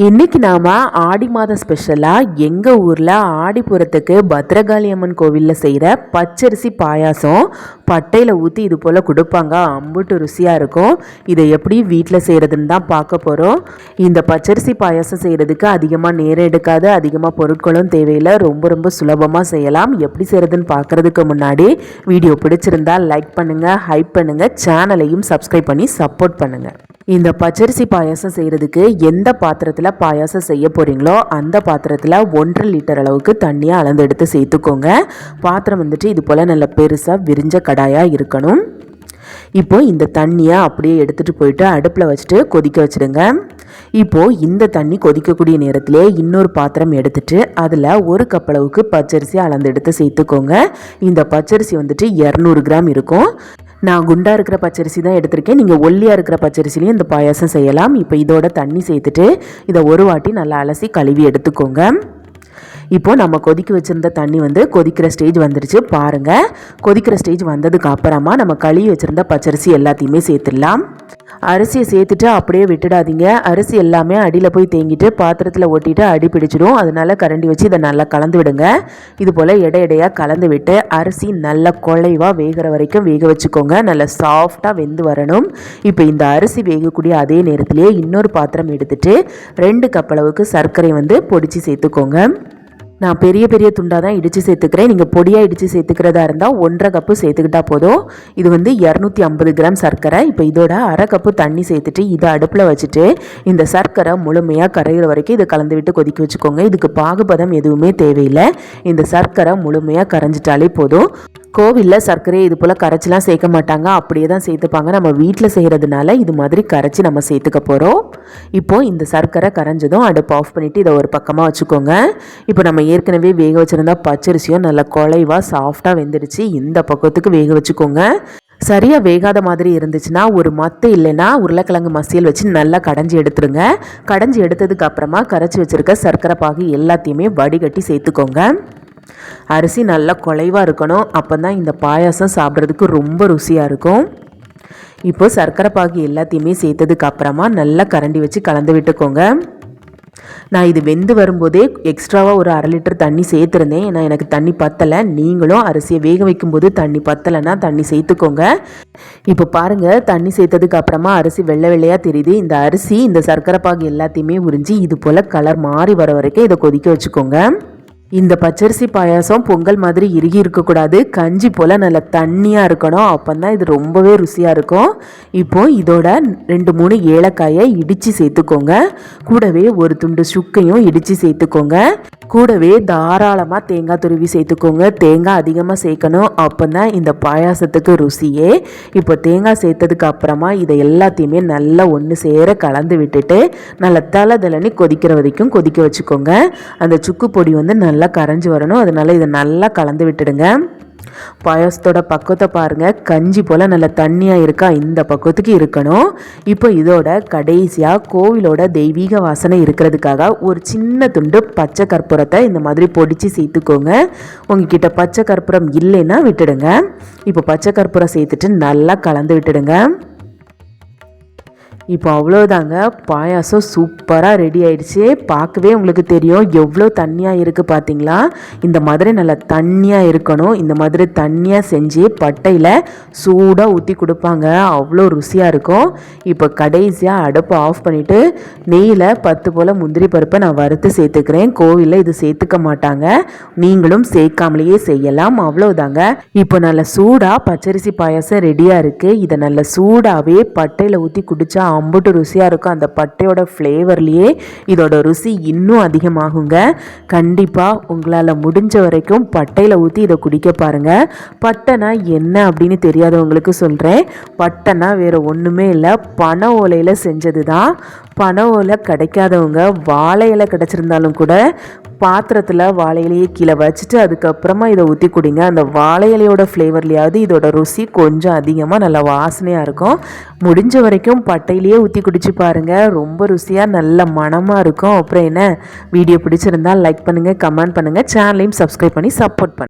இன்றைக்கி நாம் ஆடி மாத ஸ்பெஷலாக எங்கள் ஊரில் ஆடிப்புறத்துக்கு பத்ரகாளி அம்மன் கோவிலில் செய்கிற பச்சரிசி பாயாசம் பட்டையில் ஊற்றி இது போல் கொடுப்பாங்க. அம்புட்டு ருசியாக இருக்கும். இதை எப்படி வீட்டில் செய்கிறதுன்னு தான் பார்க்க போகிறோம். இந்த பச்சரிசி பாயாசம் செய்கிறதுக்கு அதிகமாக நேரம் எடுக்காது, அதிகமாக பொருட்களும் தேவையில்லை, ரொம்ப ரொம்ப சுலபமாக செய்யலாம். எப்படி செய்கிறதுன்னு பார்க்குறதுக்கு முன்னாடி வீடியோ பிடிச்சிருந்தால் லைக் பண்ணுங்கள், ஹைப் பண்ணுங்கள், சேனலையும் சப்ஸ்கிரைப் பண்ணி சப்போர்ட் பண்ணுங்கள். இந்த பச்சரிசி பாயாசம் செய்கிறதுக்கு எந்த பாத்திரத்தில் பாயாசம் செய்ய போகிறீங்களோ அந்த பாத்திரத்தில் 1.5 லிட்டர் அளவுக்கு தண்ணியை அளந்து எடுத்து சேர்த்துக்கோங்க. பாத்திரம் வந்துட்டு இது போல் நல்ல பெருசாக விரிஞ்ச கடாயாக இருக்கணும். இப்போது இந்த தண்ணியை அப்படியே எடுத்துகிட்டு போயிட்டு அடுப்பில் வச்சுட்டு கொதிக்க வச்சுடுங்க. இப்போது இந்த தண்ணி கொதிக்கக்கூடிய நேரத்திலே இன்னொரு பாத்திரம் எடுத்துகிட்டு அதில் 1 கப் அளவுக்கு பச்சரிசி அளந்து எடுத்து சேர்த்துக்கோங்க. இந்த பச்சரிசி வந்துட்டு 200 கிராம் இருக்கும். நான் குண்டாக இருக்கிற பச்சரிசி தான் எடுத்திருக்கேன். நீங்கள் ஒல்லியாக இருக்கிற பச்சரிசிலையும் இந்த பாயாசம் செய்யலாம். இப்போ இதோட தண்ணி சேர்த்துட்டு இதை ஒரு வாட்டி நல்லா அலசி கழுவி எடுத்துக்கோங்க. இப்போது நம்ம கொதிக்க வச்சுருந்த தண்ணி கொதிக்கிற ஸ்டேஜ் வந்துடுச்சு பாருங்கள். கொதிக்கிற ஸ்டேஜ் வந்ததுக்கு அப்புறமா நம்ம கழுவி வச்சுருந்த பச்சரிசி எல்லாத்தையுமே சேர்த்துடலாம். அரிசியை சேர்த்துட்டு அப்படியே விட்டுடாதீங்க. அரிசி எல்லாமே அடியில் போய் தேங்கிட்டு பாத்திரத்தில் ஒட்டிட்டு அடி பிடிச்சிடும். அதனால கரண்டி வச்சு இதை நல்லா கலந்து விடுங்க. இது போல் எடையாக கலந்து விட்டு அரிசி நல்லா குழைவாக வேகிற வரைக்கும் வேக வச்சுக்கோங்க. நல்லா சாஃப்டாக வெந்து வரணும். இப்போ இந்த அரிசி வேகக்கூடிய அதே நேரத்திலேயே இன்னொரு பாத்திரம் எடுத்துகிட்டு 2 கப் அளவுக்கு சர்க்கரை பொடிச்சு சேர்த்துக்கோங்க. நான் பெரிய பெரிய துண்டாக தான் இடித்து சேர்த்துக்கிறேன். நீங்கள் பொடியாக இடித்து சேர்த்துக்கிறதா இருந்தால் 1.5 கப்பு சேர்த்துக்கிட்டா போதும். இது 250 கிராம் சர்க்கரை. இப்போ இதோட 1/2 கப்பு தண்ணி சேர்த்துட்டு இதை அடுப்பில் வச்சுட்டு இந்த சர்க்கரை முழுமையாக கரைகிற வரைக்கும் இதை கலந்து விட்டு கொதிக்க வச்சுக்கோங்க. இதுக்கு பாகுபதம் எதுவுமே தேவையில்லை. இந்த சர்க்கரை முழுமையாக கரைஞ்சிட்டாலே போதும். கோவிலில் சர்க்கரையை இது போல் கரைச்சிலாம் சேர்க்க மாட்டாங்க, அப்படியே தான் சேர்த்துப்பாங்க. நம்ம வீட்டில் செய்கிறதுனால இது மாதிரி கரைச்சி நம்ம சேர்த்துக்க போகிறோம். இப்போது இந்த சர்க்கரை கரைஞ்சதும் அடுப்பு ஆஃப் பண்ணிவிட்டு இதை ஒரு பக்கமாக வச்சுக்கோங்க. இப்போ நம்ம ஏற்கனவே வேக வச்சுருந்தா பச்சரிசியும் நல்லா குழைவாக சாஃப்டாக வெந்துடுச்சு. இந்த பக்கத்துக்கு வேக வச்சுக்கோங்க. சரியாக வேகாத மாதிரி இருந்துச்சுன்னா ஒரு மத்து இல்லைன்னா உருளைக்கிழங்கு மசியல் வச்சு நல்லா கடைஞ்சி எடுத்துருங்க. கடைஞ்சி எடுத்ததுக்கு அப்புறமா கரைச்சி வச்சுருக்க சர்க்கரை பாகு எல்லாத்தையுமே வடிகட்டி சேர்த்துக்கோங்க. அரிசி நல்லா குழைவாக இருக்கணும். அப்போ தான் இந்த பாயாசம் சாப்பிட்றதுக்கு ரொம்ப ருசியாக இருக்கும். இப்போது சர்க்கரை பாகு எல்லாத்தையுமே சேர்த்ததுக்கு அப்புறமா நல்லா கரண்டி வச்சு கலந்து விட்டுக்கோங்க. நான் இது வெந்து வரும்போதே எக்ஸ்ட்ராவாக ஒரு 1/2 லிட்டர் தண்ணி சேர்த்துருந்தேன். ஏன்னா எனக்கு தண்ணி பத்தலை. நீங்களும் அரிசியை வேக வைக்கும்போது தண்ணி பத்தலைன்னா தண்ணி சேர்த்துக்கோங்க. இப்போ பாருங்கள், தண்ணி சேர்த்ததுக்கு அப்புறமா அரிசி வெள்ளை வெள்ளையாக தெரியுது. இந்த அரிசி இந்த சர்க்கரை பாகு எல்லாத்தையுமே உறிஞ்சி இது போல் கலர் மாறி வர வரைக்கும் இதை கொதிக்க வச்சுக்கோங்க. இந்த பச்சரிசி பாயாசம் பொங்கல் மாதிரி இறுகி இருக்கக்கூடாது, கஞ்சி போல் நல்லா தண்ணியாக இருக்கணும். அப்போ தான் இது ரொம்பவே ருசியாக இருக்கும். இப்போது இதோட 2-3 ஏலக்காயை இடித்து சேர்த்துக்கோங்க. கூடவே ஒரு துண்டு சுக்கையும் இடித்து சேர்த்துக்கோங்க. கூடவே தாராளமாக தேங்காய் துருவி சேர்த்துக்கோங்க. தேங்காய் அதிகமாக சேர்க்கணும், அப்போ தான் இந்த பாயாசத்துக்கு ருசியே. இப்போ தேங்காய் சேர்த்ததுக்கு அப்புறமா இதை எல்லாத்தையுமே நல்லா ஒன்று சேர கலந்து விட்டுட்டு நல்லா தலை கொதிக்கிற வரைக்கும் கொதிக்க வச்சுக்கோங்க. அந்த சுக்கு பொடி நல்லா கரைஞ்சி வரணும். அதனால இதை நல்லா கலந்து விட்டுடுங்க. பாயாசத்தோட பக்குவத்தை பாருங்கள், கஞ்சி போல் நல்லா தண்ணியாக இருக்கா, இந்த பக்குவத்துக்கு இருக்கணும். இப்போ இதோட கடைசியாக கோவிலோட தெய்வீக வாசனை இருக்கிறதுக்காக ஒரு சின்ன துண்டு பச்சை கற்பூரத்தை இந்த மாதிரி பொடிச்சு சேர்த்துக்கோங்க. உங்ககிட்ட பச்சை கற்பூரம் இல்லைன்னா விட்டுடுங்க. இப்போ பச்சை கற்பூரம் சேர்த்துட்டு நல்லா கலந்து விட்டுடுங்க. இப்போ அவ்வளோதாங்க, பாயாசம் சூப்பராக ரெடி ஆயிடுச்சு. பார்க்கவே உங்களுக்கு தெரியும் எவ்வளோ தண்ணியாக இருக்குது பார்த்தீங்களா. இந்த மாதிரி நல்லா தண்ணியாக இருக்கணும். இந்த மாதிரி தண்ணியாக செஞ்சு பட்டையில் சூடாக ஊற்றி கொடுப்பாங்க, அவ்வளோ ருசியாக இருக்கும். இப்போ கடைசியாக அடுப்பை ஆஃப் பண்ணிவிட்டு நெய்யில் 10 போல் முந்திரி பருப்பை நான் வறுத்து சேர்த்துக்கிறேன். கோவிலில் இது சேர்த்துக்க மாட்டாங்க, நீங்களும் சேர்க்காமலேயே செய்யலாம். அவ்வளோதாங்க. இப்போ நல்லா சூடாக பச்சரிசி பாயாசம் ரெடியாக இருக்குது. இதை நல்லா சூடாகவே பட்டையில் ஊற்றி குடித்தா அம்புட்டு ருசியாக இருக்கும். அந்த பட்டையோட ஃப்ளேவர்லேயே இதோட ருசி இன்னும் அதிகமாகுங்க. கண்டிப்பாக உங்களால் முடிஞ்ச வரைக்கும் பட்டையில் ஊற்றி இதை குடிக்க பாருங்கள். பட்டைனா என்ன அப்படின்னு தெரியாதவங்களுக்கு சொல்கிறேன். பட்டைனா வேறு ஒன்றுமே இல்லை, பனை ஓலையில் செஞ்சது தான். பனை ஓலை கிடைக்காதவங்க வாழை இலை கிடச்சிருந்தாலும் கூட பாத்திரத்தில் வாழை இலையை கீழே வச்சுட்டு அதுக்கப்புறமா இதை ஊற்றி குடிங்க. அந்த வாழை இலையோட ஃப்ளேவர்லையாவது இதோட ருசி கொஞ்சம் அதிகமாக நல்லா வாசனையாக இருக்கும். முடிஞ்ச வரைக்கும் பட்டையிலேயே ஊற்றி குடிச்சு பாருங்கள், ரொம்ப ருசியாக நல்ல மணமாக இருக்கும். அப்புறம் என்ன, வீடியோ பிடிச்சிருந்தால் லைக் பண்ணுங்கள், கமெண்ட் பண்ணுங்கள், சேனலையும் சப்ஸ்கிரைப் பண்ணி சப்போர்ட் பண்ணுங்கள்.